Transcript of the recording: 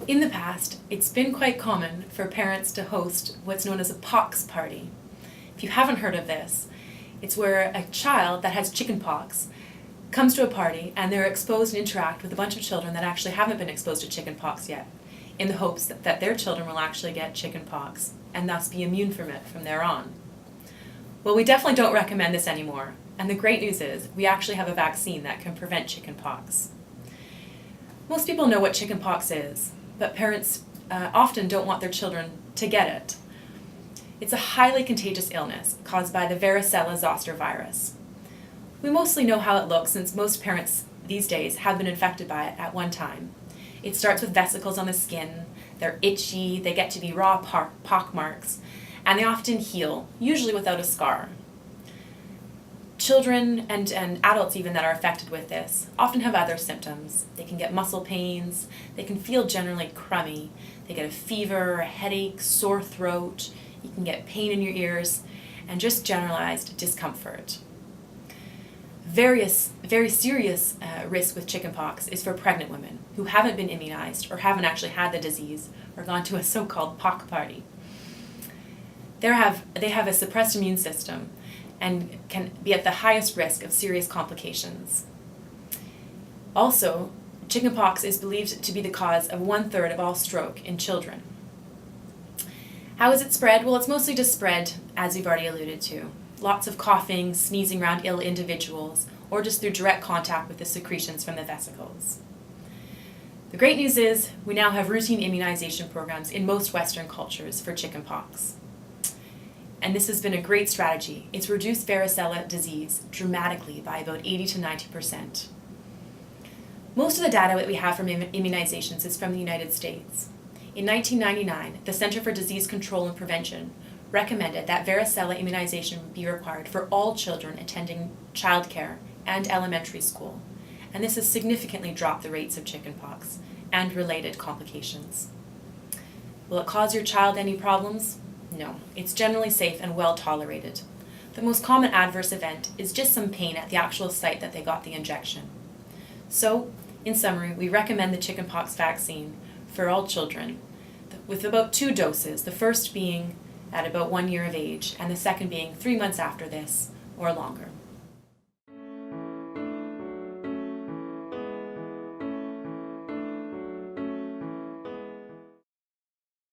In the past, it's been quite common for parents to host what's known as a pox party. If you haven't heard of this, it's where a child that has chicken pox comes to a party and they're exposed and interact with a bunch of children that actually haven't been exposed to chicken pox yet, in the hopes that their children will actually get chicken pox and thus be immune from it from there on. Well, we definitely don't recommend this anymore, and the great news is we actually have a vaccine that can prevent chicken pox. Most people know what chicken pox is, but parents often don't want their children to get it. It's a highly contagious illness caused by the varicella zoster virus. We mostly know how it looks since most parents these days have been infected by it at one time. It starts with vesicles on the skin, they're itchy, they get to be raw pock marks, and they often heal, usually without a scar. Children and adults even that are affected with this often have other symptoms. They can get muscle pains, they can feel generally crummy, they get a fever, a headache, sore throat, you can get pain in your ears, and just generalized discomfort. Very serious risk with chickenpox is for pregnant women who haven't been immunized or haven't actually had the disease or gone to a so-called pox party. They have a suppressed immune system and can be at the highest risk of serious complications. Also, chickenpox is believed to be the cause of 1/3 of all stroke in children. How is it spread? Well, it's mostly just spread, as we've already alluded to. Lots of coughing, sneezing around ill individuals, or just through direct contact with the secretions from the vesicles. The great news is we now have routine immunization programs in most Western cultures for chickenpox. And this has been a great strategy. It's reduced varicella disease dramatically by about 80 to 90%. Most of the data that we have from immunizations is from the United States. In 1999, the Center for Disease Control and Prevention recommended that varicella immunization be required for all children attending childcare and elementary school, and this has significantly dropped the rates of chickenpox and related complications. Will it cause your child any problems? No, it's generally safe and well tolerated. The most common adverse event is just some pain at the actual site that they got the injection. So, in summary, we recommend the chickenpox vaccine for all children with about 2 doses, the first being at about 1 year of age and the second being 3 months after this or longer.